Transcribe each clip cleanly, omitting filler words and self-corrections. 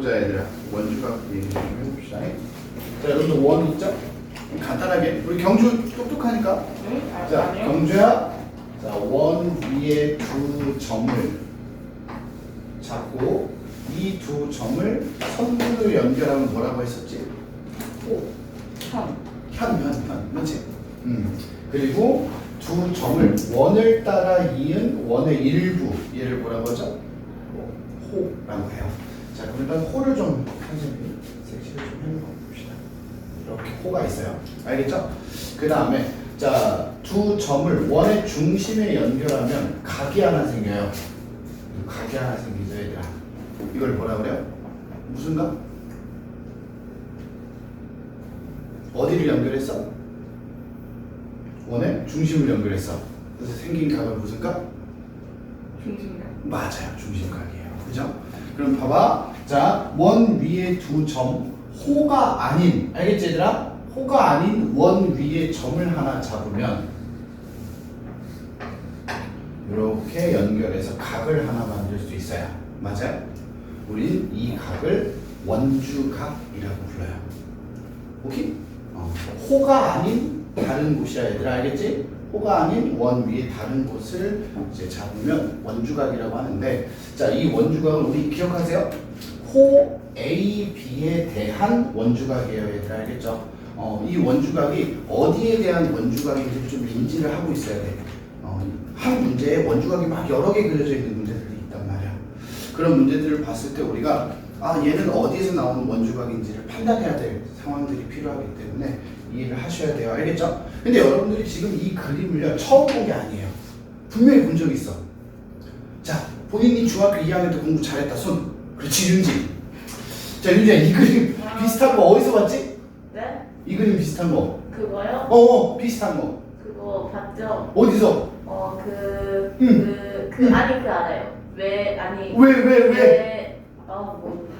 보자 얘들아. 원주각 얘기 좀 해봅시다. 자, 여러분들 원 있죠? 간단하게 우리 경주 똑똑하니까. 자, 경주야. 자, 원 위에 두 점을 잡고 이 두 점을 선분으로 연결하면 뭐라고 했었지? 현, 그렇지? 그리고 두 점을 원을 따라 이은 원의 일부, 얘를 뭐라고 하죠? 호라고 해요. 자, 그럼 일단 호를 좀 선생님이 색칠을 좀 해봅시다. 이렇게 호가 있어요. 알겠죠? 그 다음에 자, 두 점을 원의 중심에 연결하면 각이 하나 생겨요. 각이 하나 생기죠, 얘들아. 이걸 뭐라 그래요? 무슨 각? 어디를 연결했어? 원의 중심을 연결했어. 그래서 생긴 각은 무슨 각? 중심각. 맞아요, 중심각이에요. 그죠? 그럼 봐봐. 자, 원 위에 두 점, 호가 아닌, 알겠지 얘들아? 호가 아닌 원 위에 점을 하나 잡으면 이렇게 연결해서 각을 하나 만들 수 있어요. 맞아요? 우린 이 각을 원주각이라고 불러요. 오케이? 호가 아닌 다른 곳이야 얘들아, 알겠지? 호가 아닌 원 위에 다른 곳을 이제 잡으면 원주각이라고 하는데, 자, 이 원주각을 우리 기억하세요? 호 A, B에 대한 원주각이에요 얘들아, 알겠죠? 이 원주각이 어디에 대한 원주각인지 좀 인지를 하고 있어야 돼. 한 문제에 원주각이 막 여러 개 그려져 있는 문제들이 있단 말이야. 그런 문제들을 봤을 때 우리가 얘는 어디에서 나오는 원주각인지를 판단해야 될 상황들이 필요하기 때문에 이해를 하셔야 돼요. 알겠죠? 근데 여러분들이 지금 이 그림을요, 처음 본 게 아니에요. 분명히 본 적이 있어. 자, 본인이 중학교 2학년 때 공부 잘했다. 손. 그렇지, 윤지. 자, 윤지야, 이 그림 비슷한 거 어디서 봤지? 네? 이 그림 비슷한 거. 그거요? 비슷한 거. 그거 봤죠? 어디서? 아니, 그 알아요. 왜?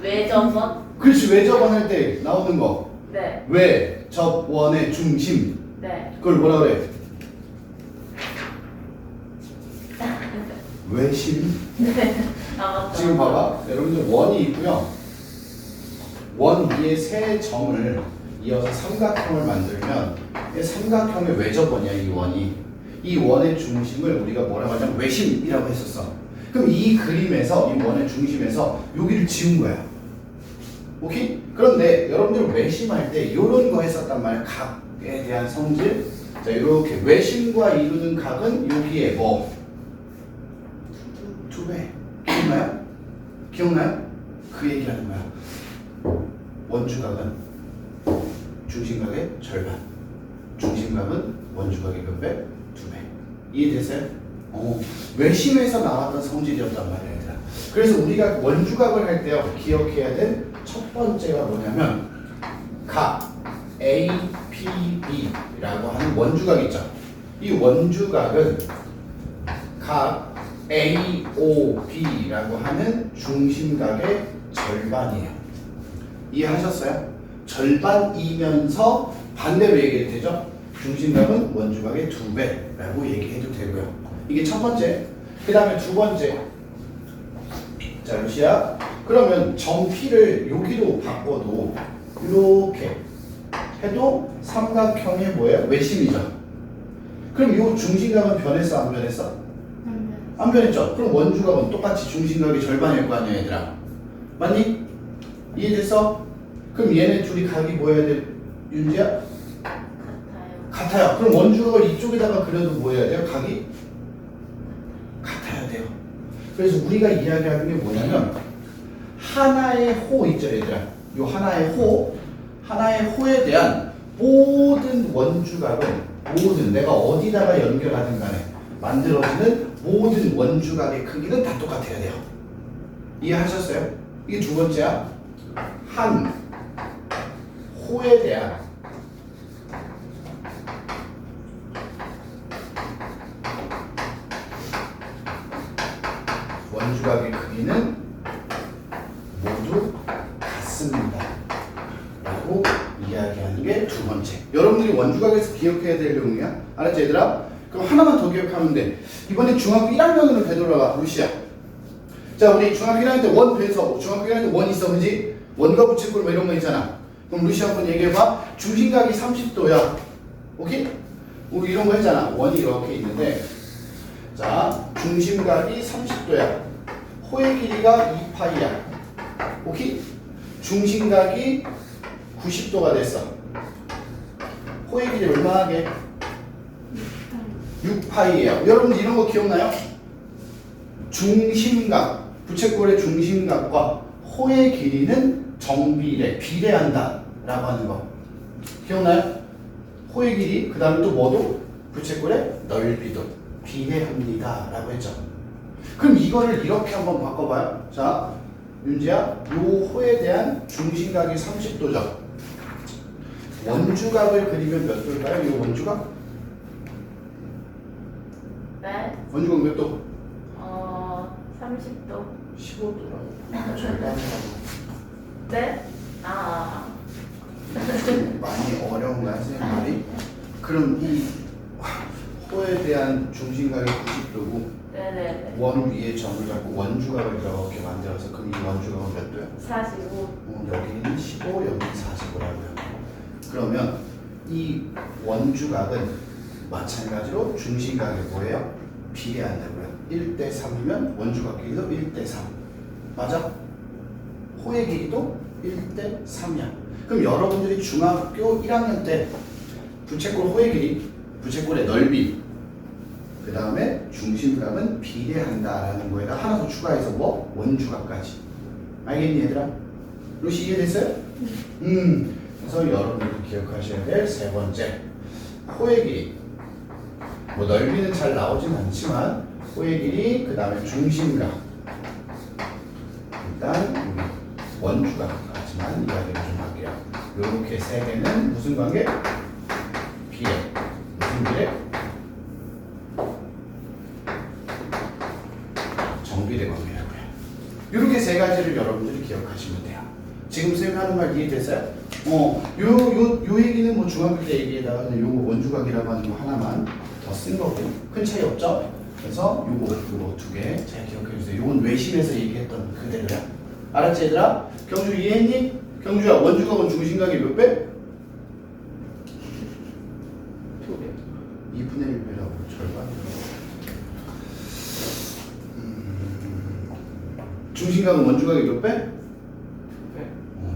외접원? 그렇지, 외접원 할 때 나오는 거. 네. 외접원의 중심. 네. 그걸 뭐라 그래? 외심. 네. 맞다. 지금 봐봐. 여러분들 원이 있고요. 원 위에 세 점을 이어서 삼각형을 만들면 이 삼각형의 외접원이야, 이 원이. 이 원의 중심을 우리가 뭐라고 하냐면 외심이라고 했었어. 그럼 이 그림에서 이 원의 중심에서 여기를 지운 거야. 오케이? 그런데 여러분들 외심할 때 이런 거 했었단 말이야. 각에 대한 성질. 자, 이렇게 외심과 이루는 각은 여기에 뭐? 두 배. 기억나요? 그 얘기하는 거야. 원주각은 중심각의 절반. 중심각은 원주각의 몇 배? 두 배. 이해됐어요? 외심에서 나왔던 성질이었단 말이야, 얘들아. 그래서 우리가 원주각을 할 때 기억해야 될 첫 번째가 뭐냐면 각 A, P, B라고 하는 원주각 있죠. 이 원주각은 각 A, O, B라고 하는 중심각의 절반이에요. 이해하셨어요? 절반이면서 반대로 얘기해도 되죠? 중심각은 원주각의 2배라고 얘기해도 되고요. 이게 첫 번째. 그 다음에 두 번째. 자, 루시야. 그러면 점 P를 여기로 바꿔도 이렇게 해도 삼각형의 뭐예요? 외심이죠. 그럼 이 중심각은 변했어, 안 변했어? 안 변했죠? 그럼 원주각은 똑같이 중심각의 절반일 거 아니야, 얘들아. 맞니? 이해됐어? 그럼 얘네 둘이 각이 뭐여야 돼, 윤지야? 같아요. 그럼 원주각을 이쪽에다가 그려도 뭐 해야 돼요? 각이? 같아야 돼요. 그래서 우리가 이야기하는 게 뭐냐면 하나의 호 있죠, 얘들아. 요 하나의 호에 대한 모든 원주각은 모든 내가 어디다가 연결하든 간에 만들어지는 모든 원주각의 크기는 다 똑같아야 돼요. 이해하셨어요? 이게 두 번째야. 한 호에 대한 원주각의 크기는 모두 같습니다 라고 이야기하는 게 두 번째. 여러분들이 원주각에서 기억해야 될 내용이야. 알았지, 얘들아? 그럼 하나만 더 기억하면 돼. 이번에 중학교 1학년으로 되돌아가, 루시야. 자, 우리 중학교 1학년 때 원 배서 중학교 1학년 때 원 있어, 그지? 원과 부채꼴 뭐 이런 거 있잖아. 그럼 루시 한번 얘기해봐. 중심각이 30도야. 오케이? 우리 이런 거 했잖아. 원이 이렇게 있는데, 자, 중심각이 30도야. 호의 길이가 2파이야. 오케이? 중심각이 90도가 됐어. 호의 길이 얼마나 하게? 6파이예요. 여러분 이런 거 기억나요? 중심각, 부채꼴의 중심각과 호의 길이는 정비례, 비례한다 라고 하는 거 기억나요? 호의 길이, 그 다음에 또 뭐도? 부채꼴의 넓이도 비례합니다 라고 했죠. 그럼 이거를 이렇게 한번 바꿔봐요. 자, 윤지야, 요 호에 대한 중심각이 30도죠. 원주각을 그리면 몇 도일까요? 이 원주각? 네. 원주각 몇 도? 30도. 15도라고. 절반이라고. 네? 많이 어려운가요, 선생님 말이? 그럼 이 호에 대한 중심각이 90도고 네네네. 원 위에 점을 잡고 원주각을 이렇게 만들어서 그럼 이 원주각은 몇 도야? 45. 여기는 15, 여기는 45라고요. 그러면 이 원주각은 마찬가지로 중심각이 뭐예요? 비례한다고요. 1대 3이면 원주각 길이도 1대 3. 맞아? 호의 길이도 1대 3이야. 그럼 여러분들이 중학교 1학년 때 부채꼴 호의 길이, 부채꼴의 넓이, 그 다음에 중심각은 비례한다라는 거에다 하나 더 추가해서 뭐? 원주각까지. 알겠니 얘들아? 루시 이해됐어요? 그래서 여러분들이 기억하셔야 될 세 번째, 호의 길이. 뭐 넓이는 잘 나오진 않지만 호의 길이, 그 다음에 중심각, 일단 우리 원주각까지만 이야기를 좀 할게요. 이렇게 세 개는 무슨 관계? 비례. 무슨 비례? 정비례 관계라고요. 이렇게 세 가지를 여러분들이 기억하시면 돼요. 지금 쌤이 하는 말 이해됐어요? 요 얘기는 뭐 중학교 때 얘기에다가 그냥 요거 원주각이라고 하는 거 하나만 더 쓴 거고 큰 차이 없죠? 그래서 요거 두 개 잘 기억해 주세요. 요건 외심에서 얘기했던 그대로야. 알았지 얘들아? 경주 이해했니? 경주야, 원주각은 중심각이 몇 배? 2배. 2분의 1배라고 절반. 중심각은 원주각이 몇 배? 2배.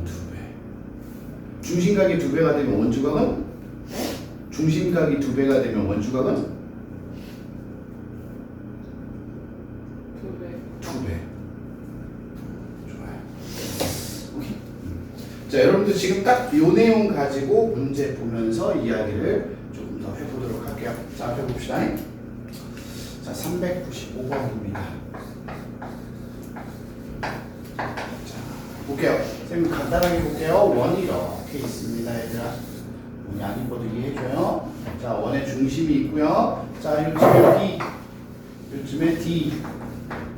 2배. 중심각이 2배가 되면 원주각은? 중심각이 2배가 되면 원주각은? 2배. 좋아요. 오케이. 자, 여러분들 지금 딱 이 내용 가지고 문제 보면서 이야기를 조금 더 해보도록 할게요. 자, 해봅시다. 자, 395번입니다. 자, 볼게요. 선생님 간단하게 볼게요. 원이 이렇게 있습니다, 얘들아. 원이 안 이뻐도 이해해줘요. 자, 원의 중심이 있고요. 자, 요즘에 D, 요즘에 D.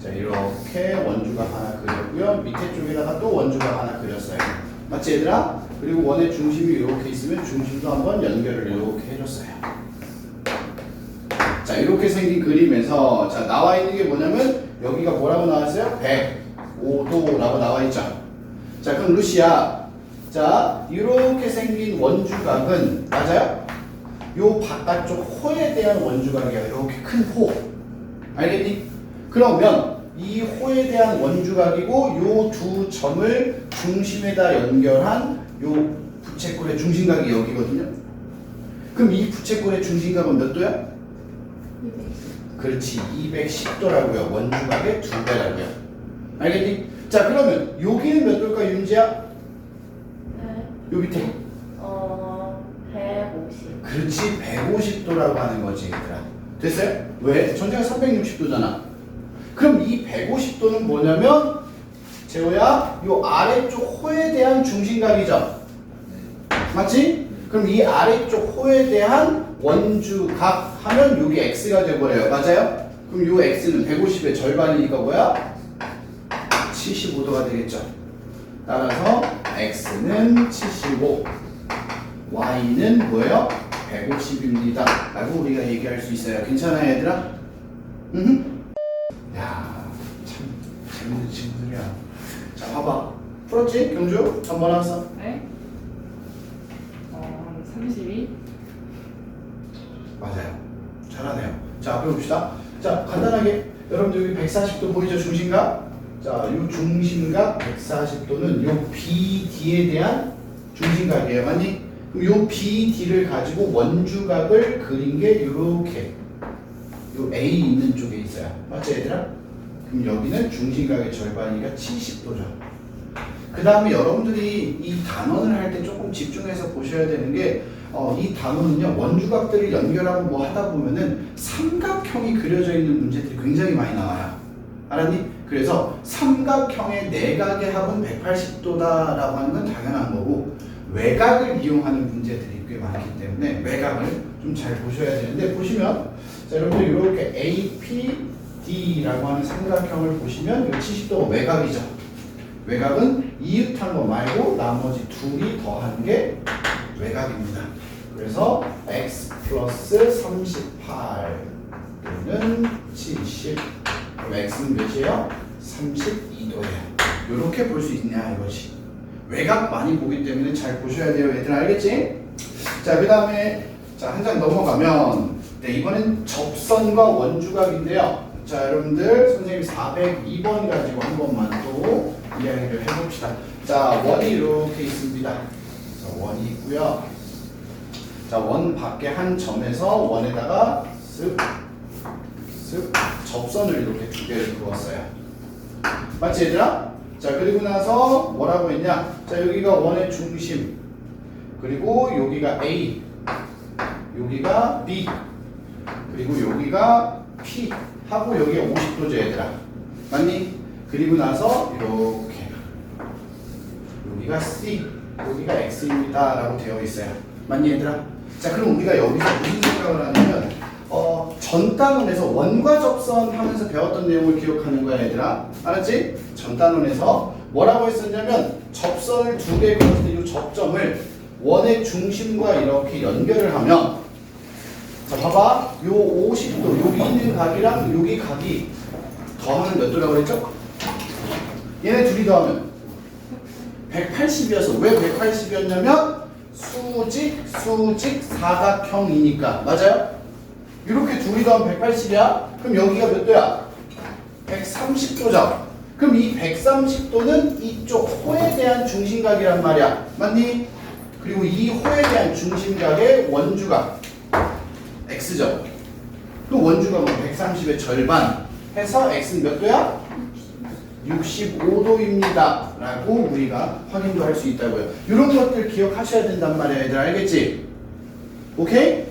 자, 이렇게 원주각 하나 그렸고요. 밑에 쪽에다가 또 원주각 하나 그렸어요. 맞지 얘들아? 그리고 원의 중심이 이렇게 있으면 중심도 한번 연결을 이렇게 해줬어요. 자, 이렇게 생긴 그림에서 자, 나와 있는 게 뭐냐면 여기가 뭐라고 나왔어요? 105도라고 나와 있죠. 자, 그럼 루시야, 자, 이렇게 생긴 원주각은 맞아요? 요 바깥쪽 호에 대한 원주각이야. 이렇게 큰 호. 알겠니? 그러면 이 호에 대한 원주각이고 요 두 점을 중심에다 연결한 요 부채꼴의 중심각이 여기거든요. 그럼 이 부채꼴의 중심각은 몇 도야? 210. 그렇지, 210도라고요. 원주각의 2배라고요. 알겠니? 자, 그러면 여기는 몇 도일까, 윤지야? 네. 요 밑에. 150. 그렇지, 150도라고 하는 거지, 얘들아. 됐어요? 왜? 전체가 360도잖아. 그럼 이 150도는 뭐냐면, 재호야, 요 아래쪽 호에 대한 중심각이죠? 맞지? 그럼 이 아래쪽 호에 대한 원주각 하면 요게 x가 돼버려요. 맞아요? 그럼 요 x는 150의 절반이니까 뭐야? 75도가 되겠죠. 따라서 x는 75, y는 뭐예요? 150입니다. 라고 우리가 얘기할 수 있어요. 괜찮아요, 얘들아? 야, 참 재밌는 소리야. 자, 봐봐. 풀었지? 경주? 한번 나왔어. 네. 32. 맞아요. 잘하네요. 자, 앞에 봅시다. 자, 간단하게 여러분들 여기 140도 보이죠? 중심각? 자, 요 중심각 140도는 요 BD에 대한 중심각이에요. 맞니? 그럼 요 BD를 가지고 원주각을 그린 게 요렇게 요 A 있는 쪽에 있어요. 맞죠, 얘들아? 그럼 여기는 중심각의 절반이니까 70도죠. 그 다음에 여러분들이 이 단원을 할 때 조금 집중해서 보셔야 되는 게 이 단원은요, 원주각들을 연결하고 뭐 하다 보면은 삼각형이 그려져 있는 문제들이 굉장히 많이 나와요. 알았니? 그래서 삼각형의 내각의 합은 180도다라고 하는 건 당연한 거고, 외곽을 이용하는 문제들이 꽤 많기 때문에 외곽을 좀 잘 보셔야 되는데, 보시면 자, 여러분들 이렇게 APD라고 하는 삼각형을 보시면 이 70도가 외곽이죠. 외곽은 이웃한 거 말고 나머지 둘이 더한 게 외곽입니다. 그래서 x 플러스 38 또는 70. 그럼 x는 몇이에요? 32도예요. 이렇게 볼 수 있냐 이거지. 외곽 많이 보기 때문에 잘 보셔야 돼요. 얘들 알겠지? 자, 그 다음에 자, 한 장 넘어가면 네, 이번엔 접선과 원주각인데요. 자, 여러분들 선생님 402번 가지고 한 번만 또 이야기를 해봅시다. 자, 원이 이렇게 있습니다. 자, 원이 있고요. 자, 원 밖에 한 점에서 원에다가 쓱 접선을 이렇게 두 개를 그었어요. 맞지 얘들아? 자, 그리고 나서 뭐라고 했냐? 자, 여기가 원의 중심, 그리고 여기가 A, 여기가 B, 그리고 여기가 P 하고 여기가 50도죠 얘들아. 맞니? 그리고 나서 이렇게 여기가 C, 여기가 X입니다 라고 되어 있어요. 맞니 얘들아? 자, 그럼 우리가 여기서 무슨 생각을 하냐면 전 단원에서 원과 접선 하면서 배웠던 내용을 기억하는 거야 얘들아. 알았지? 전 단원에서 뭐라고 했었냐면 접선을 두 개 그었을 때 이 접점을 원의 중심과 이렇게 연결을 하면, 자 봐봐, 요 50도 여기 있는 각이랑 여기 각이 더하면 몇 도라고 그랬죠? 얘네 둘이 더하면 180이어서 왜 180이었냐면 수직 사각형이니까. 맞아요? 이렇게 둘이 더하면 180이야. 그럼 여기가 몇 도야? 130도죠. 그럼 이 130도는 이쪽 호에 대한 중심각이란 말이야. 맞니? 그리고 이 호에 대한 중심각의 원주각 x죠. 또 원주각은 130의 절반 해서 x는 몇 도야? 65도입니다 라고 우리가 확인도 할 수 있다고요. 이런 것들 기억하셔야 된단 말이야 얘들아. 알겠지? 오케이?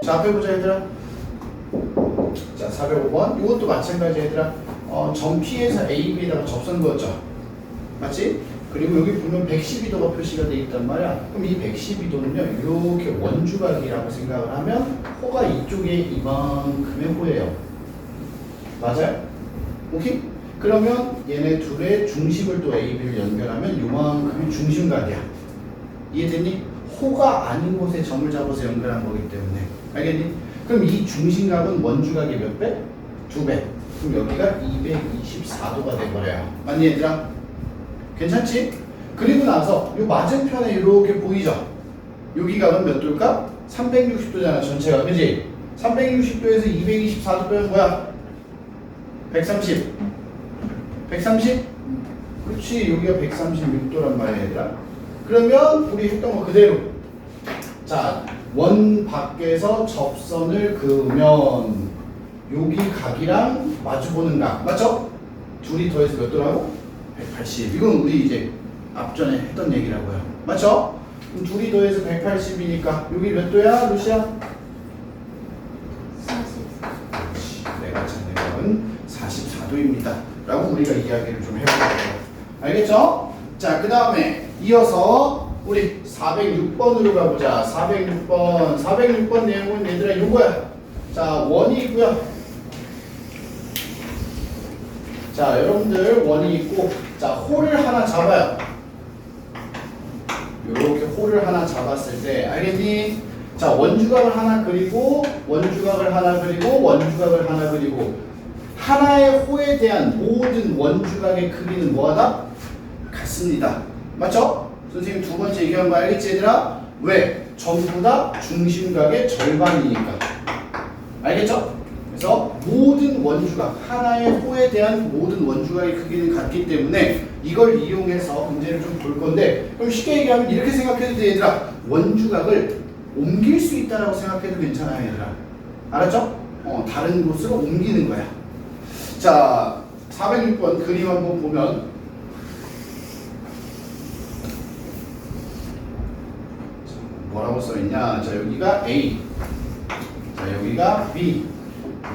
자, 앞에 보자 얘들아. 자, 405번 이것도 마찬가지 얘들아. 점 P에서 AB에다가 접선 그었죠. 맞지? 그리고 여기 보면 112도가 표시가 되어 있단 말이야. 그럼 이 112도는요 이렇게 원주각이라고 생각을 하면 호가 이쪽에 이만큼의 호예요. 맞아요? 오케이? 그러면 얘네 둘의 중심을 또 AB를 연결하면 요만큼의 중심각이야. 이해됐니? 호가 아닌 곳에 점을 잡아서 연결한 거기 때문에. 알겠니? 그럼 이 중심각은 원주각의 몇 배? 2배. 그럼 여기가 224도가 돼버려요. 맞니 얘들아? 괜찮지? 그리고 나서 요 맞은편에 이렇게 보이죠? 여기가 그럼 몇 도일까? 360도잖아 전체가. 그지? 360도에서 224도 빼면 뭐야? 130. 130? 그렇지. 여기가 136도란 말이야 얘들아. 그러면 우리 했던 거 그대로. 자, 원 밖에서 접선을 그으면 여기 각이랑 마주보는 각. 맞죠? 둘이 더해서 몇 도라고? 180. 이건 우리 이제 앞전에 했던 얘기라고요. 맞죠? 그럼 둘이 더해서 180이니까 여기 몇 도야, 루시아? 44. 내가 찾는 건 44도입니다. 라고 우리가 이야기를 좀 해볼게요. 알겠죠? 자, 그 다음에 이어서 우리 406번으로 가보자. 406번 내용은 얘들아 요거야. 자, 원이 있고요. 자, 여러분들 원이 있고, 자, 호를 하나 잡아요. 요렇게 호를 하나 잡았을 때, 알겠니? 자, 원주각을 하나 그리고, 원주각을 하나 그리고, 원주각을 하나 그리고, 하나의 호에 대한 모든 원주각의 크기는 뭐하다? 같습니다. 맞죠? 선생님 두 번째 얘기한 거 알겠지 얘들아? 왜? 전부 다 중심각의 절반이니까. 알겠죠? 그래서 모든 원주각, 하나의 호에 대한 모든 원주각의 크기는 같기 때문에 이걸 이용해서 문제를 좀 볼 건데, 그럼 쉽게 얘기하면 이렇게 생각해도 돼 얘들아. 원주각을 옮길 수 있다라고 생각해도 괜찮아요 얘들아. 알았죠? 다른 곳으로 옮기는 거야. 자, 406번 그림 한번 보면 뭐라고 써있냐? 자, 여기가 A, 자, 여기가 B,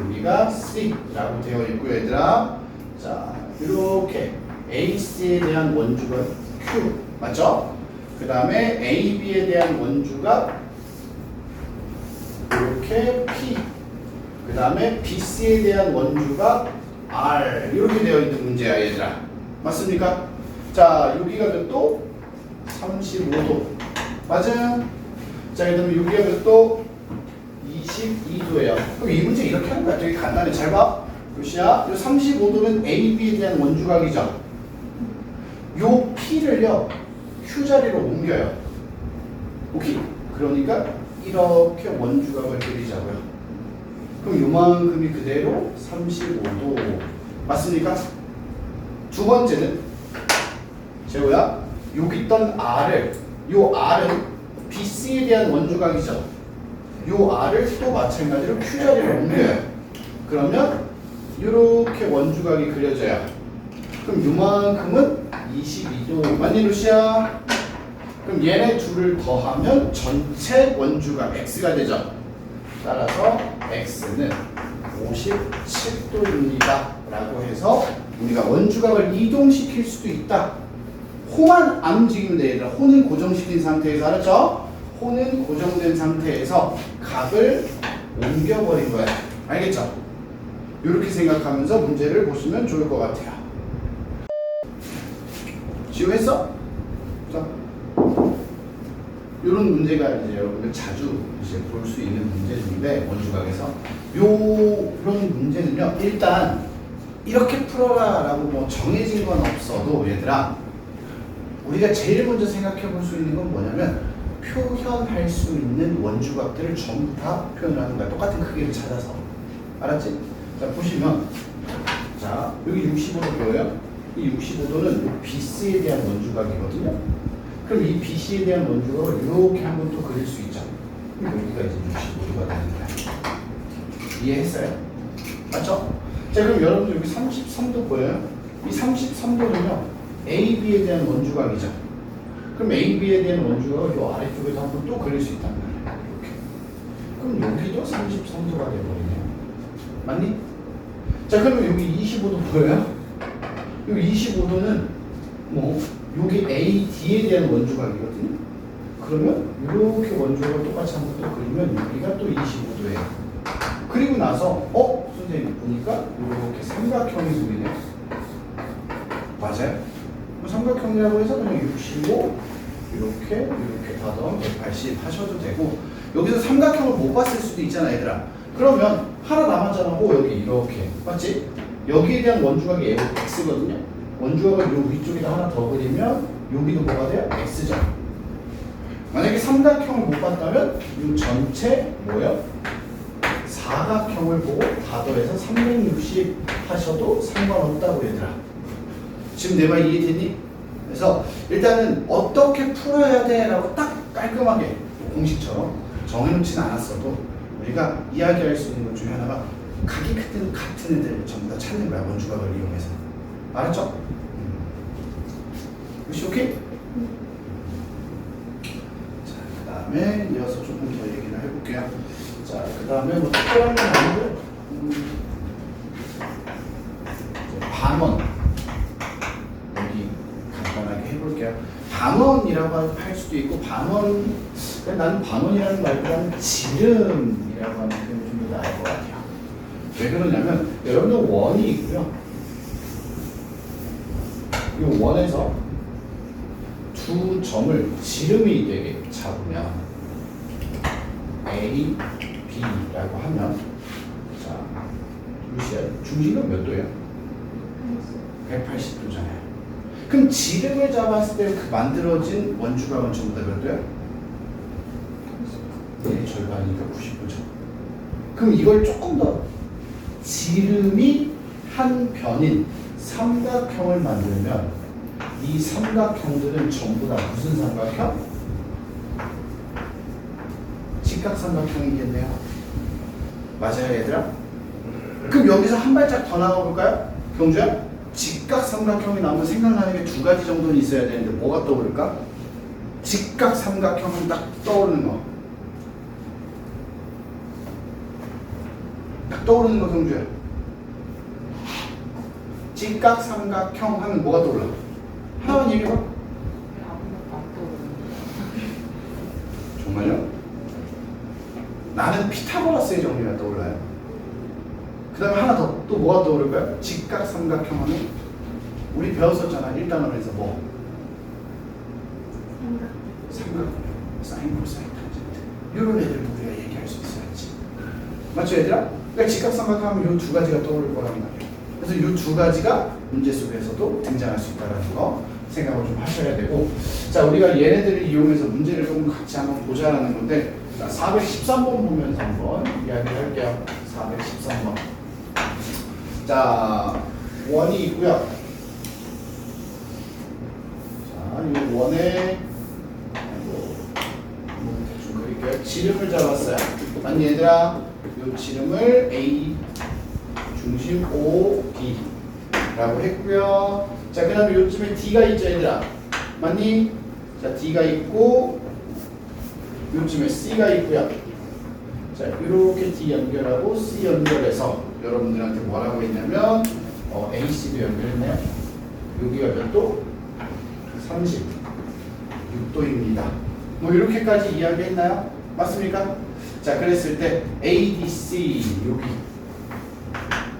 여기가 C라고 되어 있고 얘들아. 자, 이렇게 AC에 대한 원주각 Q 맞죠? 그 다음에 AB에 대한 원주각 이렇게 P, 그 다음에 BC에 대한 원주각 R 이렇게 되어 있는 문제야 얘들아. 맞습니까? 자, 여기가 몇 도? 35도 맞아요? 자, 그 다음에 여기가 몇 도? 22도예요. 그럼 이 문제 이렇게 하는 거야. 되게 간단해. 잘 봐. 루시야, 이 35도는 AB에 대한 원주각이죠. 요 P를요 Q 자리로 옮겨요. 오케이? 그러니까 이렇게 원주각을 그리자고요. 그럼 요만큼이 그대로 35도 맞습니까? 두 번째는 재호야, 여기 있던 R을, 요 R은 BC에 대한 원주각이죠. 요 R을 또 마찬가지로 Q 자리로 옮겨요. 그러면 이렇게 원주각이 그려져요. 그럼 요만큼은 22도 맞니 루시야? 그럼 얘네 둘을 더하면 전체 원주각 X가 되죠. 따라서 X는 57도입니다 라고 해서 우리가 원주각을 이동시킬 수도 있다. 호만 안 움직이면 돼 얘들아. 호는 고정시킨 상태에서 알았죠? 호는 고정된 상태에서 각을 옮겨버린 거야. 알겠죠? 이렇게 생각하면서 문제를 보시면 좋을 것 같아요. 지우했어? 자, 이런 문제가 이제 여러분들 자주 이제 볼 수 있는 문제인데 원주각에서 이런 문제는요 일단 이렇게 풀어라라고 뭐 정해진 건 없어도 얘들아 우리가 제일 먼저 생각해 볼 수 있는 건 뭐냐면 표현할 수 있는 원주각들을 전부 다 표현하는 거야. 똑같은 크기를 찾아서. 알았지? 자, 보시면 자 여기 65도 보여요? 이 65도는 BC에 대한 원주각이거든요. 그럼 이 BC에 대한 원주각을 이렇게 한번 또 그릴 수 있죠. 여기가 이제 65도가 되는 거야. 이해했어요? 맞죠? 자, 그럼 여러분들 여기 33도 보여요? 이 33도는요 AB에 대한 원주각이죠. 그럼 AB에 대한 원주각을 이 아래쪽에서 한번 또 그릴 수 있단 말이에요. 이렇게. 그럼 여기도 33도가 되어버리네요. 맞니? 자, 그러면 여기 25도 보여요? 여기 25도는 뭐 여기 AD에 대한 원주각이거든요. 그러면 이렇게 원주각을 똑같이 한번 또 그리면 여기가 또 25도예요. 그리고 나서 선생님 보니까 이렇게 삼각형이 보이네요. 맞아요? 삼각형이라고 해서 그냥 65 이렇게 받아 180 하셔도 되고 여기서 삼각형을 못 봤을 수도 있잖아 얘들아. 그러면 하나 남았잖아. 여기 이렇게 맞지? 여기에 대한 원주각이 X거든요. 원주각을 요 위쪽에다 하나 더 그리면 여기도 뭐가 돼요? X죠. 만약에 삼각형을 못 봤다면 이 전체 뭐예요? 사각형을 보고 다 더해서 360 하셔도 상관없다고 얘들아. 지금 내 말 이해되니? 그래서 일단은 어떻게 풀어야 돼 라고 딱 깔끔하게 공식처럼 정해놓진 않았어도 우리가 이야기할 수 있는 것 중에 하나가 각이 같은 애들 전부 다 찾는 거야. 원주각을 이용해서. 알았죠? 혹시 오케이? 자, 그 다음에 이어서 조금 더 얘기를 해볼게요. 자, 그 다음에 뭐 특별한 건 아니고 반원 여기 간단하게 해볼게요. 반원이라고 할 수도 있고 반원 나는 반원이라는 말보다는 지름이라고 하는 표현이 좀 더 나을 것 같아요. 왜 그러냐면 여러분들 원이 있고요. 이 원에서 두 점을 지름이 되게 잡으면 A, B라고 하면 자 루시아 중심은 몇 도예요? 180도잖아요. 그럼 지름을 잡았을 때 그 만들어진 원주각은 전부 다 몇 도야? 얘의 절반이니까 90도죠. 그럼 이걸 조금 더 지름이 한 변인 삼각형을 만들면 이 삼각형들은 전부 다 무슨 삼각형? 직각삼각형이겠네요. 맞아요, 얘들아? 그럼 여기서 한 발짝 더 나가 볼까요? 경주야? 직각삼각형이 나오면 생각나는 게 두 가지 정도는 있어야 되는데 뭐가 떠오를까? 직각삼각형은 딱 떠오르는 거. 딱 떠오르는 거 경주야. 직각삼각형 하면 뭐가 떠올라? 하나만 얘기해봐. 아무것도 안 떠오르는데. 정말요? 나는 피타고라스의 정리가 떠올라요. 그 다음에 하나 더 또 뭐가 떠오를까요? 직각삼각형 하면 우리 배웠었잖아. 1단원에서 뭐? 삼각, 사인, 코사인, 탄젠트 이런 애들 우리가 얘기할 수 있어야지. 맞죠 얘들아? 그러니까 직각삼각형 하면 이 두 가지가 떠오를 거란 말이에요. 그래서 이 두 가지가 문제 속에서도 등장할 수 있다는 거 생각을 좀 하셔야 되고, 자 우리가 얘네들을 이용해서 문제를 조금 같이 한번 보자라는 건데, 자 413번 보면서 한번 이야기를 할게요. 413번. 자 원이 있고요. 자 이 원에 대충 그릴게요. 지름을 잡았어요. 아니 얘들아, 이 지름을 A 중심 O B 라고 했고요. 자 그 다음에 요쯤에 D가 있죠 얘들아. 맞니? 자 D가 있고 요쯤에 C가 있고요. 자 이렇게 D 연결하고 C 연결해서 여러분들한테 뭐라고 했냐면 AC도 연결했네요. 여기가 몇 도? 36도입니다. 뭐 이렇게까지 이야기했나요? 맞습니까? 자 그랬을 때 ADC 여기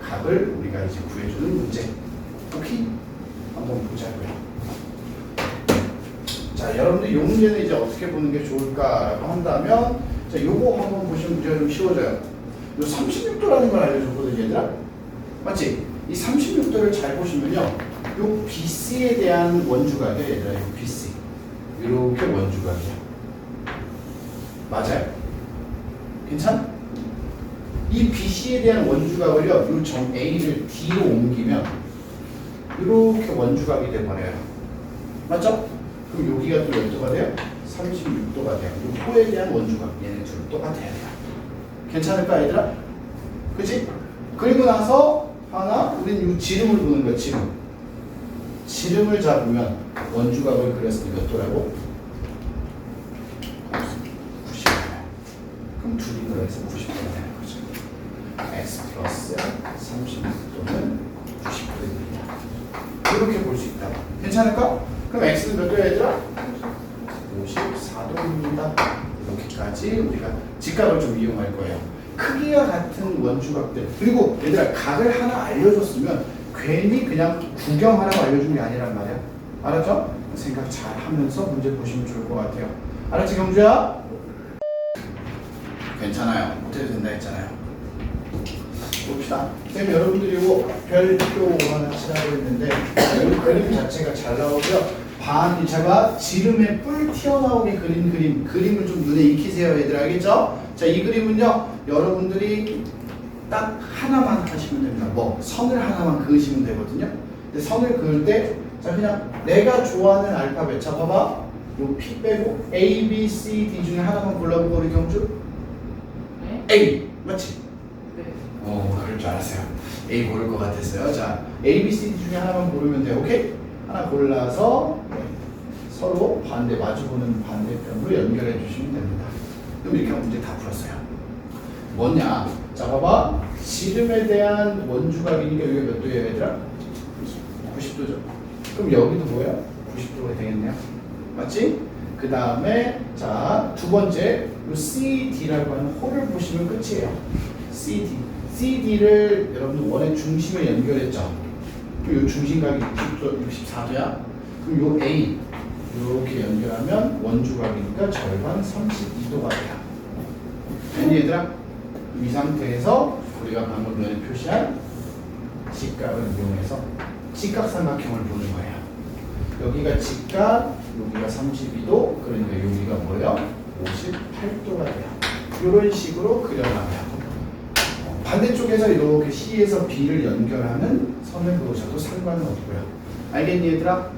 값을 우리가 이제 구해주는 문제. 오케이? 한번 보자고요. 자 여러분들 이 문제는 이제 어떻게 보는 게 좋을까라고 한다면, 자 요거 한번 보시면 문제가 좀 쉬워져요. 요 36도라는 걸 알려줬거든요 얘들아. 맞지? 이 36도를 잘 보시면요, 요 BC에 대한 원주각이에요 얘들아. 요 BC 이렇게 원주각이야. 맞아요? 괜찮아? 이 BC에 대한 원주각을요, 요 점 A를 D로 옮기면 이렇게 원주각이 돼버려요. 맞죠? 그럼 여기가 또 몇 도가 돼요? 36도가 돼요. 요 호에 대한 원주각 얘네 둘 똑같아야 돼요. 괜찮을까 얘들아? 그치? 그리고 나서 하나 우리는 이 지름을 보는 거야. 지름을 잡으면 원주각을 그렸을 때 몇 도라고? 90도. 그럼 둘이 더해서 90도가 되는 거죠. x 플러스 36도는 90도입니다. 이렇게 볼 수 있다. 괜찮을까? 그럼 x는 몇 도야 얘들아? 54도입니다. 이렇게까지 우리가 직각을 좀 이용할 거예요. 크기가 같은 원주각들. 그리고 얘들아, 각을 하나 알려줬으면 괜히 그냥 구경하라고 알려준 게 아니란 말이야. 알았죠? 생각 잘 하면서 문제 보시면 좋을 것 같아요. 알았지 경주야? 괜찮아요. 못해도 된다 했잖아요. 봅시다. 쌤 여러분들이 이거 별표 하나 칠하고 있는데 이 그림 자체가 잘 나오고요. 제가 지름에 뿔 튀어나오게 그린 그림을 좀 눈에 익히세요 얘들. 알겠죠? 자, 이 그림은요 여러분들이 딱 하나만 하시면 됩니다. 뭐 선을 하나만 그으시면 되거든요. 근데 선을 그을 때 자 그냥 내가 좋아하는 알파벳, 자 봐봐, 요 P 빼고 A, B, C, D 중에 하나만 골라보고 우리 경주. 네? A 맞지? 네. 그럴 줄 알았어요. A 고를 것 같았어요. 자, A, B, C, D 중에 하나만 고르면 돼요. 오케이? 하나 골라서 서로 반대 마주보는 반대편으로 연결해 주시면 됩니다. 그럼 이렇게 하면 문제 다 풀었어요. 뭐냐? 자 봐봐, 지름에 대한 원주각이니까 여기가 몇 도예요 얘들아? 90도죠. 그럼 여기도 뭐예요? 90도가 되겠네요. 맞지? 그 다음에 자 두 번째 요 CD라고 하는 홀을 보시면 끝이에요. CD를 여러분들 원의 중심에 연결했죠. 그럼 요 중심각이 64도야. 그럼 요 A 이렇게 연결하면 원주각이니까 절반 32도가 돼요. 됐니 얘들아? 이 상태에서 우리가 방금 전에 표시한 직각을 이용해서 직각삼각형을 보는 거예요. 여기가 직각, 여기가 32도, 그러니까 여기가 뭐예요? 58도가 돼요. 이런 식으로 그려나가요. 반대쪽에서 이렇게 C에서 B를 연결하는 선을 그으셔도 상관은 없고요. 알겠니 얘들아?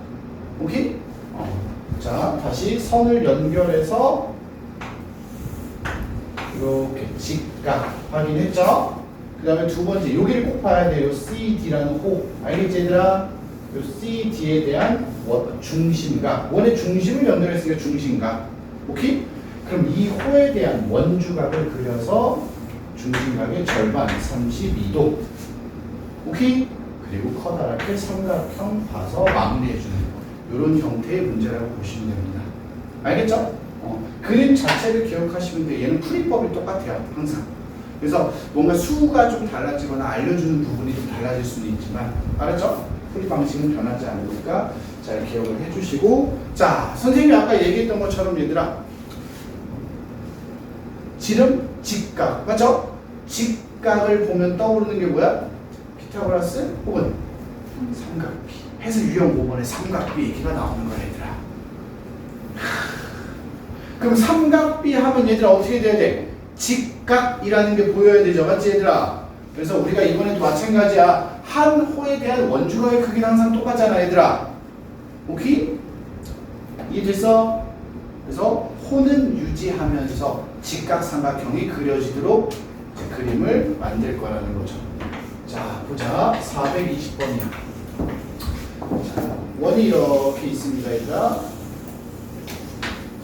오케이? 자, 다시 선을 연결해서 이렇게 직각 확인했죠? 그 다음에 두 번째, 여기를 꼭 봐야 돼요. CD라는 호. 알겠지 얘들아? 요 CD에 대한 중심각. 원의 중심을 연결했으니까 중심각. 오케이? 그럼 이 호에 대한 원주각을 그려서 중심각의 절반 32도. 오케이? 그리고 커다랗게 삼각형 봐서 마무리해주는 이런 형태의 문제라고 보시면 됩니다. 알겠죠? 그림 자체를 기억하시면 돼요. 얘는 풀이법이 똑같아요. 항상. 그래서 뭔가 수가 좀 달라지거나 알려주는 부분이 좀 달라질 수는 있지만 알았죠? 풀이 방식은 변하지 않으니까 잘 기억을 해주시고, 자, 선생님이 아까 얘기했던 것처럼 얘들아, 지름, 직각, 맞죠? 직각을 보면 떠오르는 게 뭐야? 피타고라스 혹은 삼각비. 해서 유형 5번에 삼각비 얘기가 나오는 거야 얘들아. 그럼 삼각비 하면 얘들아 어떻게 돼야 돼? 직각이라는 게 보여야 되죠, 맞지 얘들아? 그래서 우리가 이번에도 마찬가지야. 한 호에 대한 원주각의 크기는 항상 똑같잖아 얘들아. 오케이? 이해됐어? 그래서 호는 유지하면서 직각삼각형이 그려지도록 그림을 만들 거라는 거죠. 자, 보자. 420번이야. 자, 원이 이렇게 있습니다 얘들아.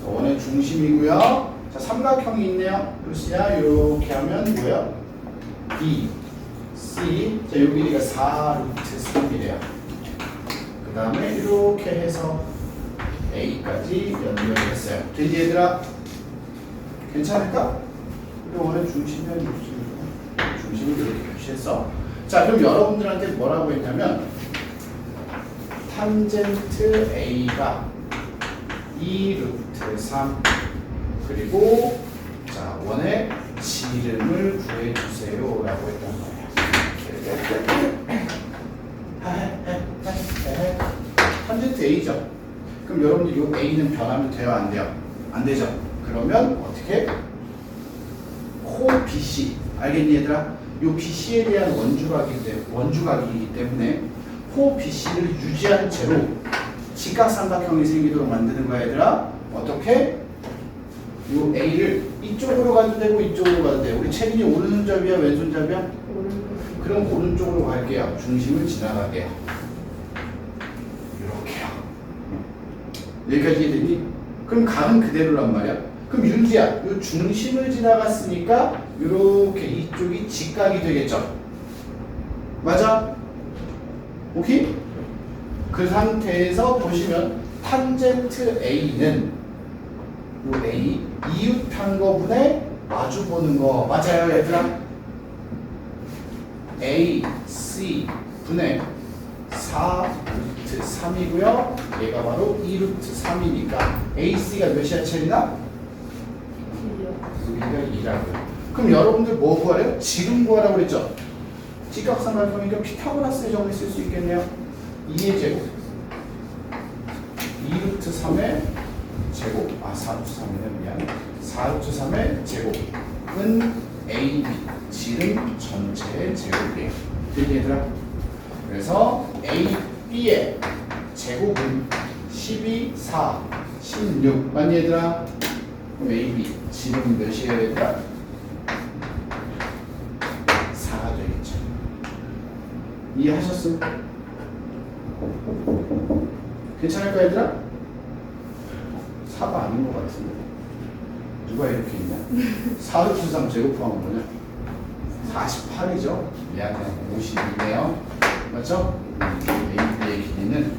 원의 중심이고요. 자, 삼각형이 있네요. 글씨야 이렇게 하면 뭐야? B, C. 자, 여기 길이가 4루트 3이래요. 그 다음에 이렇게 해서 A까지 연결했어요. 되지 얘들아? 괜찮을까? 우리 원의 중심은 중심을 이렇게 표시했어. 자, 그럼 여러분들한테 뭐라고 했냐면 탄젠트 A가 2루트 3 그리고 자, 원의 지름을 구해주세요 라고 했던 거예요. 탄젠트 A죠. 그럼 여러분들 이 A는 변하면 돼요? 안 돼요? 안 되죠? 그러면 어떻게? 호 BC 알겠니 얘들아? 요 BC에 대한 원주각이기 때문에 호 BC를 유지한 채로 직각삼각형이 생기도록 만드는 거야 얘들아. 어떻게? 요 A를 이쪽으로 가도 되고 이쪽으로 가도 돼. 우리 채린이 오른손잡이야 왼손잡이야? 그럼 오른쪽으로 갈게요. 중심을 지나가게요. 이렇게요. 여기까지 이해되니? 그럼 각은 그대로란 말이야. 그럼 윤지야, 요 중심을 지나갔으니까 이렇게 이쪽이 직각이 되겠죠? 맞아? 오케이? 그 상태에서 보시면 탄젠트 A는 요 A 이웃한 거분에 마주 보는 거 맞아요 얘들아? A, C 분의 4루트 3이고요. 얘가 바로 2루트 3이니까 AC가 몇이야 체리나? 여기가 2라고요. 그럼 여러분들 뭐 구하래요? 지름 구하라고 그랬죠? 직각삼각형이니까 피타고라스의 정리 쓸 수 있겠네요. 2의 제곱 2루트 3의 제곱 4루트 3이네 미안 4루트 3의 제곱은 AB 지름 전체의 제곱이에요. 되니 얘들아? 그래서 AB의 제곱은 12, 4, 16 맞니 얘들아? 그럼 AB 지름 몇이에요 얘들아? 4가 되겠죠. 이해하셨습니까? 괜찮을까 얘들아? 4가 아닌 것 같은데 누가 이렇게 있냐? 4루트 3 제곱하면 뭐냐? 48이죠? 미안해 52네요 맞죠? AB의 길이는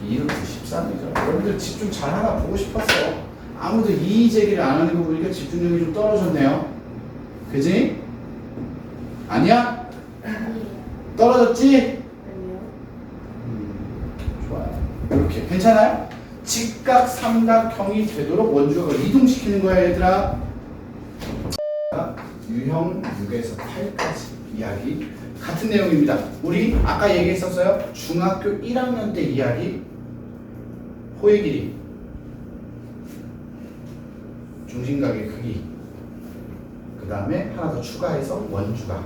2루트 13이죠. 여러분들 집중 잘하나 보고 싶었어요. 아무도 이의 제기를 안 하는 거 보니까 집중력이 좀 떨어졌네요. 그지? 아니야? 떨어졌지? 아니요. 좋아요. 이렇게 괜찮아요? 직각 삼각형이 되도록 원주각을 이동시키는 거야 얘들아. 유형 6에서 8까지 이야기 같은 내용입니다. 우리 아까 얘기했었어요. 중학교 1학년 때 이야기 호의 길이, 중심각의 크기, 그 다음에 하나 더 추가해서 원주각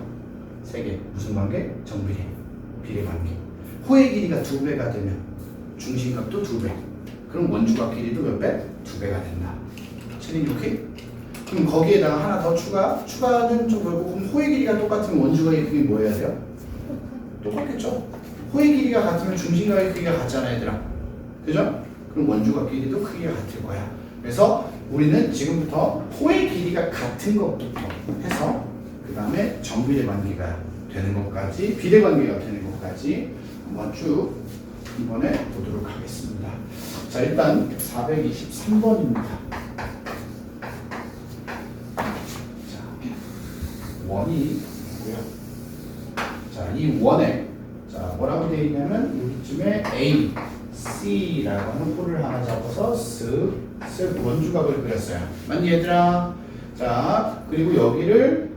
3개. 무슨 관계? 정비례, 비례관계. 호의 길이가 2배가 되면 중심각도 2배. 그럼 원주각 길이도 몇 배? 2배가 된다. 체린 오케이? 그럼 거기에다가 하나 더 추가는 좀 그렇고, 그럼 호의 길이가 똑같으면 원주각의 크기 뭐 해야 돼요? 똑같겠죠? 호의 길이가 같으면 중심각의 크기가 같잖아, 얘들아. 그죠? 그럼 원주각 길이도 크기가 같을 거야. 그래서 우리는 지금부터 호의 길이가 같은 것부터 해서 그 다음에 정비례 관계가 되는 것까지, 비례 관계가 되는 것까지 한번 쭉 이번에 보도록 하겠습니다. 자, 일단 423번입니다. 원이 있고요. 자, 이 원에 자 뭐라고 되어 있냐면 여기쯤에 A, C라고 하는 홀을 하나 잡아서 쓱 원주각을 그렸어요. 맞니 얘들아? 자, 그리고 여기를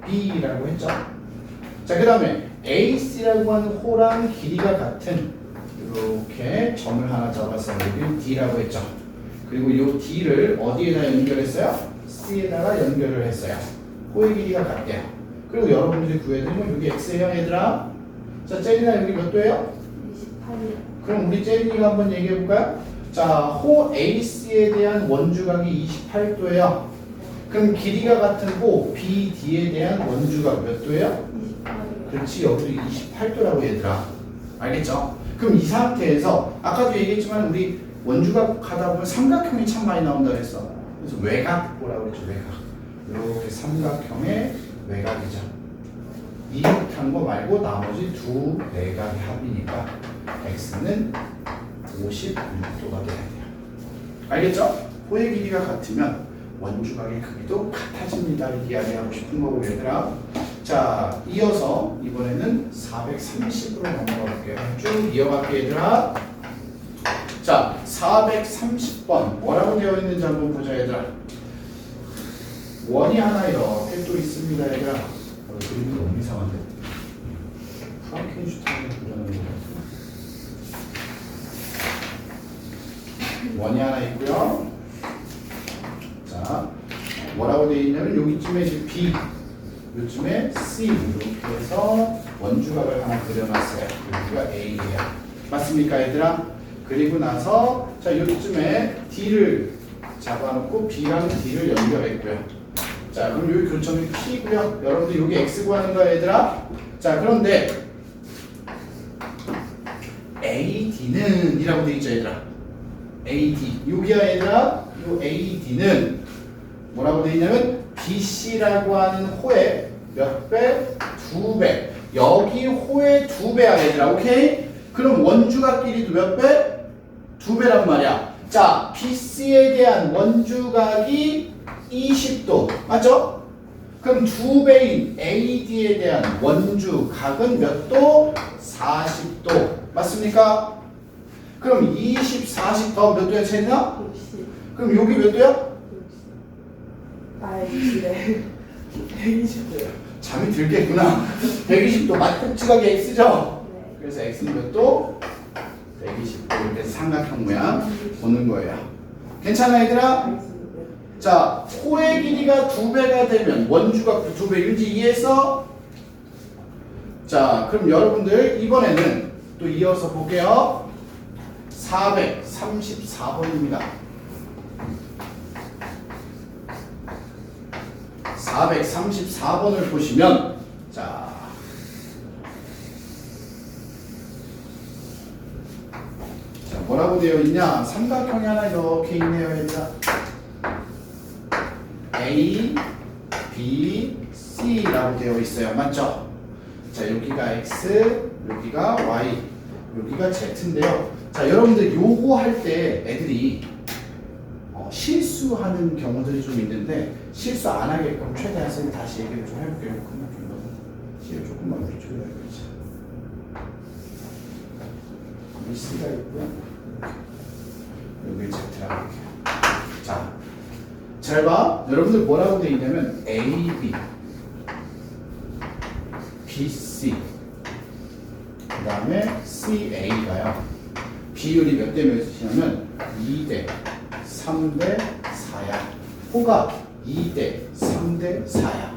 B라고 했죠. 자, 그 다음에 AC라고 하는 홀랑 길이가 같은 이렇게 점을 하나 잡아서 여기 D라고 했죠. 그리고 이 D를 어디에다 연결했어요? C에다가 연결을 했어요. 호의 길이가 같대요. 그리고 여러분들이 구해야 되는 건 여기 X예요, 얘들아. 자, 제리나 여기 몇 도예요? 28이요. 그럼 우리 제리니가 한번 얘기해 볼까요? 자, 호 AC에 대한 원주각이 28도예요. 그럼 길이가 같은 호 BD에 대한 원주각 몇 도예요? 28이요. 그렇지, 여기도 28도라고 얘들아. 알겠죠? 그럼 이 상태에서 아까도 얘기했지만 우리 원주각 하다 보면 삼각형이 참 많이 나온다 그랬어. 그래서 외곽 보라고 그랬죠, 외곽. 이렇게 삼각형의 외곽이죠. 이렇게 거 말고 나머지 두 내각의 합이니까 x는 56도가 돼야 돼요. 알겠죠? 호의 길이가 같으면 원주각의 크기도 같아집니다. 이야기하고 싶은 거고 얘들아. 자, 이어서 이번에는 430으로 넘어가 볼게요. 쭉 이어갈게요, 얘들아. 자, 430번 뭐라고 되어 있는지 한번 보자, 얘들아. 원이 하나 이렇게 또 있습니다, 얘들아. 그림이 너무 이상한데? 프랑켄슈타인을 그려놓은 것 같아. 원이 하나 있고요. 자, 뭐라고 되어 있냐면 여기쯤에 이제 B, 요쯤에 C 이렇게 해서 원주각을 하나 그려놨어요. 여기가 A예요. 맞습니까, 얘들아? 그리고 나서 자 여기쯤에 D를 잡아놓고 B랑 D를 연결했고요. 자, 그럼 여기 교점이 P고요. 여러분들 여기 X 구하는 거야, 얘들아. 자, 그런데 AD는 이라고 되어 있죠, 얘들아. AD 여기야, 얘들아. 요 AD는 뭐라고 되어 있냐면 BC라고 하는 호의 몇 배? 2배. 여기 호의 2배야, 얘들아. 오케이? 그럼 원주각 길이도 몇 배? 2배란 말이야. 자, BC에 대한 원주각이 20도. 맞죠? 그럼 2배인 AD에 대한 원주각은 몇 도? 40도. 맞습니까? 그럼 20, 40 더 몇 도야, 채나? 60. 그럼 여기 몇 도야? 60. 아, 60에 120도요. 잠이 들겠구나. 120도 맞꼭지각이 X죠? 네. 그래서 X는 몇 도? 120도. 이렇게 삼각형 모양 보는 거예요. 괜찮아, 얘들아? 알겠습니다. 자, 호의 길이가 2배가 되면 원주각도 2배. 일지 이해했어? 자, 그럼 여러분들 이번에는 또 이어서 볼게요. 434번입니다. 434번을 보시면 자, 뭐라고 되어 있냐? 삼각형이 하나 이렇게 있네요, 얘들아. A, B, C라고 되어 있어요. 맞죠? 자, 여기가 X, 여기가 Y, 여기가 Z인데요. 자, 여러분들 요거 할 때 애들이 실수하는 경우들이 좀 있는데 실수 안 하게끔 최대한 선생님 다시 얘기를 좀 해볼게요. 그만 좀 시를 조금만 우리 줄여야겠지. 여기 C가 있고요. 여기 Z라고 할게요. 자, 잘 봐. 여러분들 뭐라고 되어 있냐면 A, B, BC 그 다음에 CA가요. 비율이 몇 대 몇이냐면 2대 3대 4야. 호가 2대 3대 4야.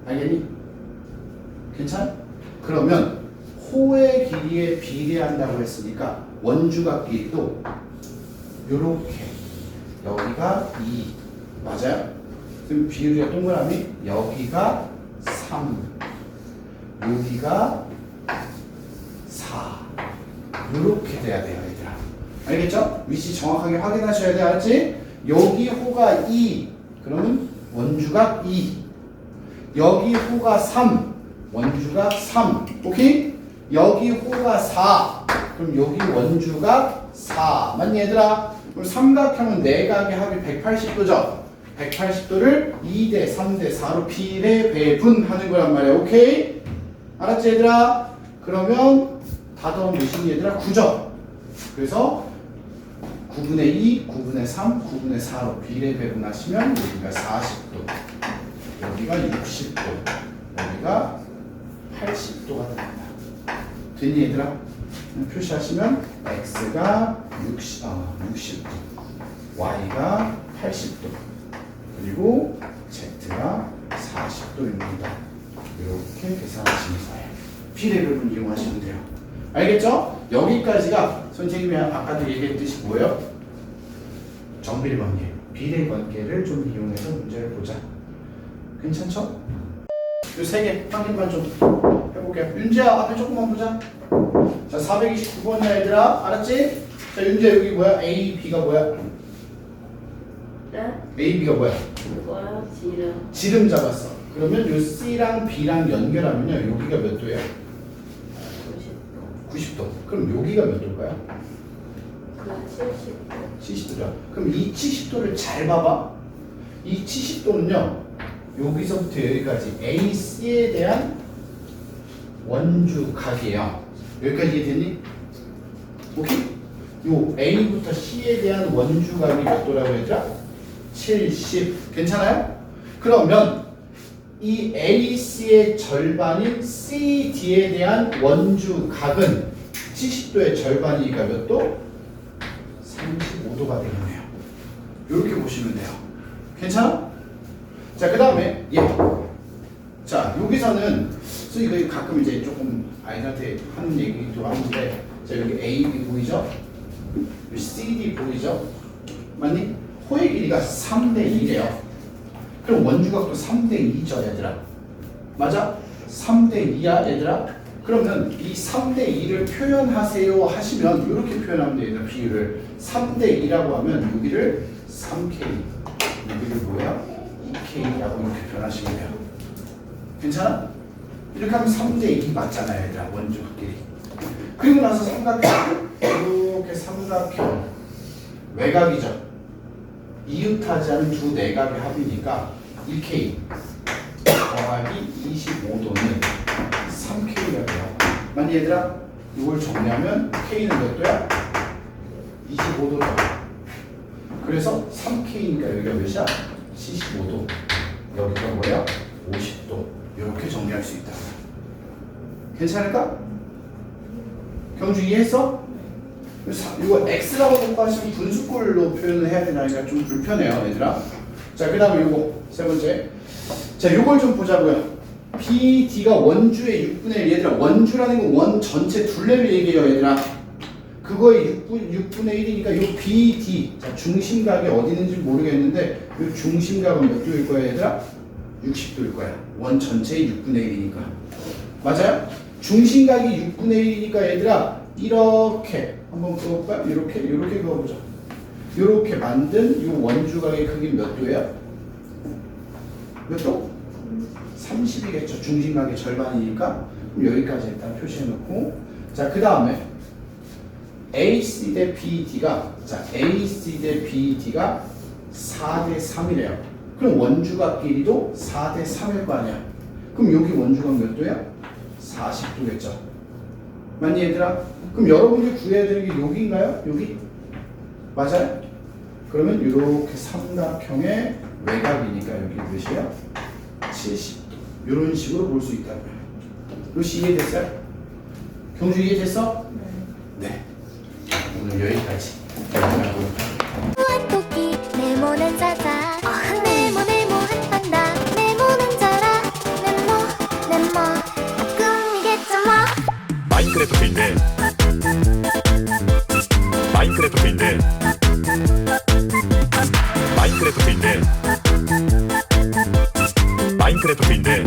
알겠니? 괜찮아? 그러면 호의 길이에 비례한다고 했으니까 원주각 길이도 요렇게 여기가 2 맞아요? 그럼 비율이 동그라미 여기가 3 여기가 4 요렇게 돼야 돼요 얘들아. 알겠죠? 위치 정확하게 확인하셔야 돼. 알았지? 여기 호가 2 그러면 원주각 2 여기 호가 3 원주각 3 오케이? 여기 호가 4 그럼 여기 원주각 4 맞니 얘들아? 그럼 삼각형은 내각의 합이 180도죠? 180도를 2대 3대 4로 비례 배분하는 거란 말이야. 오케이? 알았지 얘들아? 그러면 다 더하면 몇이니 얘들아? 9죠? 그래서 9분의 2, 9분의 3, 9분의 4로 비례 배분하시면 여기가 40도 여기가 60도 여기가 80도가 됩니다. 됐니 얘들아? 표시하시면 x가 60도 y가 80도 그리고 z가 40도입니다. 이렇게 계산하시면 돼요. 비례배분 이용하시면 돼요. 알겠죠? 여기까지가 선생님이 아까도 얘기했듯이 뭐예요? 정비례관계, 비례관계를 좀 이용해서 문제를 보자. 괜찮죠? 이 세 개 확인만 좀 해볼게요. 윤지야 앞에 조금만 보자. 자 429번이야 얘들아. 알았지? 자 윤지야 여기 뭐야? A, B가 뭐야? 네? A, B가 뭐야? 뭐야? 지름. 지름 잡았어. 그러면 요 C랑 B랑 연결하면요 여기가 몇 도예요? 90도. 90도. 그럼 여기가 몇 도일까요? 그 70도. 70도죠. 그럼 이 70도를 잘 봐봐. 이 70도는요 여기서부터 여기까지 AC에 대한 원주각이에요. 여기까지 이해됐니? 오케이? 요 A부터 C에 대한 원주각이 몇 도라고 했죠? 70. 괜찮아요? 그러면 이 AC의 절반인 CD에 대한 원주각은 70도의 절반이니까 몇 도? 35도가 되겠네요. 이렇게 보시면 돼요. 괜찮아? 자, 그 다음에 자, 여기서는 이거 가끔 이제 조금 아이들한테 하는 얘기도 하는데 자, 여기 AB 보이죠? 여기 CD 보이죠? 맞니? 호의 길이가 3대 2래요. 그럼 원주각도 3대 2죠, 얘들아. 맞아? 3대 2야, 얘들아. 그러면 이 3대 2를 표현하세요 하시면 이렇게 표현하면 돼요, 얘들아. 비율을 3대 2라고 하면 여기를 3K, 여기를 뭐야? 2K라고 이렇게 변하시면 돼요. 괜찮아? 이렇게 하면 3대 2 맞잖아요, 얘들아. 원주각끼리. 그리고 나서 삼각형, 이렇게 삼각형 외곽이죠. 이웃하지 않은 두 내각의 합이니까 2K 더하기 25도는 3K가 돼요. 맞니 얘들아? 이걸 정리하면 K는 몇 도야? 25도죠. 그래서 3K니까 여기가 몇이야? 75도. 여기가 뭐야? 50도. 이렇게 정리할 수 있다. 괜찮을까? 경주 이해했어? 이거 X라고 놓고 하시면 분수꼴로 표현을 해야 되니까 좀 불편해요, 얘들아. 자, 그 다음에 이거 세 번째. 자, 요걸 좀 보자고요. BD가 원주의 6분의 1. 얘들아, 원주라는 건 원 전체 둘레를 얘기해요, 얘들아. 그거의 6분의 1이니까 요 BD. 자, 중심각이 어디 있는지 모르겠는데 요 중심각은 몇 도일 거야, 얘들아? 60도일 거야. 원 전체의 6분의 1이니까. 맞아요? 중심각이 6분의 1이니까 얘들아 이렇게 한번 그어볼까요? 이렇게 그어보자. 이렇게 만든 이 원주각의 크기는 몇 도예요? 몇 도? 30이겠죠. 중심각의 절반이니까. 그럼 여기까지 일단 표시해놓고 자, 그 다음에 AC 대 BD가 자, AC 대 BD가 4대 3이래요. 그럼 원주각 길이도 4대 3일 거 아니야. 그럼 여기 원주각 몇 도야? 40도겠죠. 맞니 얘들아? 그럼 여러분들이 구해야 되는 게 여기인가요? 여기? 맞아요? 그러면 이렇게 삼각형의 외곽이니까 여기 몇이야? 70도. 이런 식으로 볼 수 있다고요. 루시 이해됐어요? 경주 이해됐어? 네. 네. 오늘 여기까지. 마지막으로. 토끼 네모난 자자 네모 한판다 네모난 자라 네모 꿈이겠죠 뭐 마인크래프트인데 마인크래프트인데 마인크래프트인데 마인크래프트인데